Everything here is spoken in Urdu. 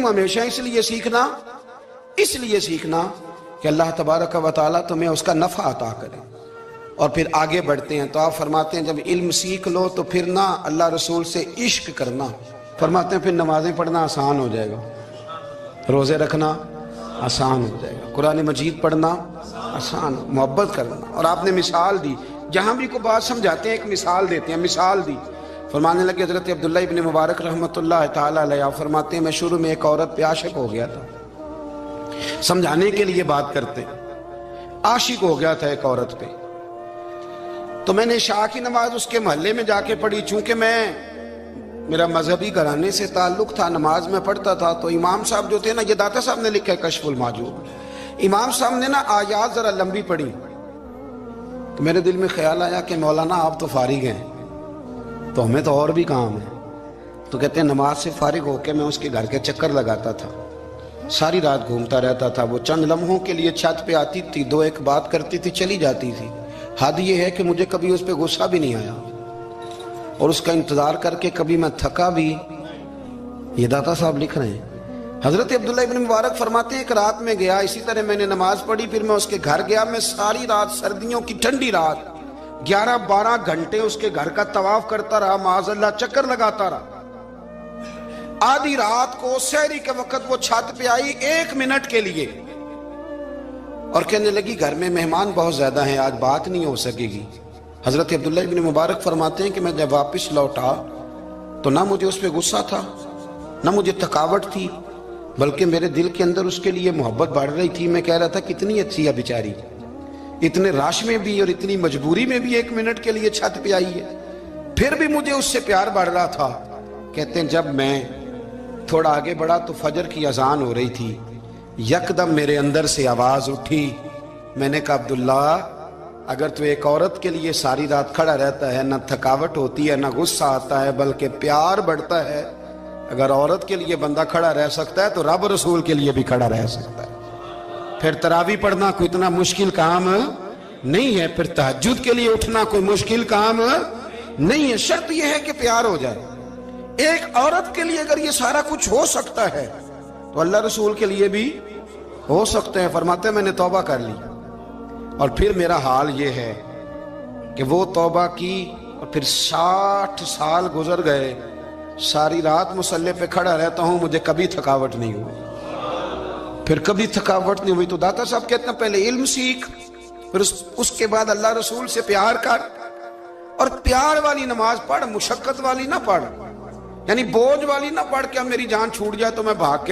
ہمیشہ اس لیے سیکھنا کہ اللہ تبارک و تعالیٰ تمہیں اس کا نفع عطا کرے، اور پھر آگے بڑھتے ہیں تو آپ فرماتے ہیں جب علم سیکھ لو تو پھر نہ اللہ رسول سے عشق کرنا، فرماتے ہیں پھر نمازیں پڑھنا آسان ہو جائے گا، روزے رکھنا آسان ہو جائے گا، قرآن مجید پڑھنا آسان، محبت کرنا۔ اور آپ نے مثال دی، جہاں بھی کوئی بات سمجھاتے ہیں ایک مثال دیتے ہیں، مثال دی، فرمانے لگے حضرت عبداللہ ابن مبارک رحمۃ اللہ تعالیٰ علیہ فرماتے ہیں میں شروع میں ایک عورت پہ عاشق ہو گیا تھا، سمجھانے کے لیے بات کرتے، عاشق ہو گیا تھا ایک عورت پہ، تو میں نے عشاء کی نماز اس کے محلے میں جا کے پڑھی، چونکہ میرا مذہبی گھرانے سے تعلق تھا، نماز میں پڑھتا تھا، تو امام صاحب جو تھے نا، یہ داتا صاحب نے لکھا ہے کشف المحجوب، امام صاحب نے نا آیات ذرا لمبی پڑھی، تو میرے دل میں خیال آیا کہ مولانا آپ تو فارغ ہیں تو ہمیں تو اور بھی کام ہے، تو کہتے ہیں نماز سے فارغ ہو کے میں اس کے گھر کے چکر لگاتا تھا، ساری رات گھومتا رہتا تھا، وہ چند لمحوں کے لیے چھت پہ آتی تھی، دو ایک بات کرتی تھی، چلی جاتی تھی، حد یہ ہے کہ مجھے کبھی اس پہ غصہ بھی نہیں آیا، اور اس کا انتظار کر کے کبھی میں تھکا بھی۔ یہ داتا صاحب لکھ رہے ہیں۔ حضرت عبداللہ ابن مبارک فرماتے ہیں ایک رات میں گیا، اسی طرح میں نے نماز پڑھی، پھر میں اس کے گھر گیا، میں ساری رات، سردیوں کی ٹھنڈی رات 11-12 گھنٹے اس کے گھر کا طواف کرتا رہا، معاذ اللہ چکر لگاتا رہا۔ آدھی رات کو سحری کے وقت وہ چھت پہ آئی 1 منٹ کے لیے، اور کہنے لگی گھر میں مہمان بہت زیادہ ہیں، آج بات نہیں ہو سکے گی۔ حضرت عبداللہ ابن مبارک فرماتے ہیں کہ میں جب واپس لوٹا تو نہ مجھے اس پہ غصہ تھا، نہ مجھے تھکاوٹ تھی، بلکہ میرے دل کے اندر اس کے لیے محبت بڑھ رہی تھی۔ میں کہہ رہا تھا کتنی اچھی ہے بیچاری، اتنے راش میں بھی اور اتنی مجبوری میں بھی 1 منٹ کے لیے چھت پہ آئی ہے، پھر بھی مجھے اس سے پیار بڑھ رہا تھا۔ کہتے ہیں جب میں تھوڑا آگے بڑھا تو فجر کی اذان ہو رہی تھی، یکدم میرے اندر سے آواز اٹھی، میں نے کہا عبداللہ اگر تو ایک عورت کے لیے ساری رات کھڑا رہتا ہے، نہ تھکاوٹ ہوتی ہے، نہ غصہ آتا ہے، بلکہ پیار بڑھتا ہے، اگر عورت کے لیے بندہ کھڑا رہ سکتا ہے تو رب رسول کے لیے بھی کھڑا رہ سکتا ہے۔ پھر تراویح پڑھنا کوئی اتنا مشکل کام نہیں ہے، پھر تہجد کے لیے اٹھنا کوئی مشکل کام نہیں ہے، شرط یہ ہے کہ پیار ہو جائے۔ ایک عورت کے لیے اگر یہ سارا کچھ ہو سکتا ہے تو اللہ رسول کے لیے بھی ہو سکتے ہیں۔ فرماتے ہیں میں نے توبہ کر لی، اور پھر میرا حال یہ ہے کہ وہ توبہ کی اور پھر 60 سال گزر گئے، ساری رات مصلی پہ کھڑا رہتا ہوں، مجھے کبھی تھکاوٹ نہیں ہوئی، پھر کبھی تھکاوٹ نہیں ہوئی۔ تو داتا صاحب کہتے ہیں پہلے علم سیکھ، پھر اس کے بعد اللہ رسول سے پیار کر، اور پیار والی نماز پڑھ، مشقت والی نہ پڑھ، یعنی بوجھ والی نہ پڑھ کہ اب میری جان چھوٹ جائے تو میں بھاگ کے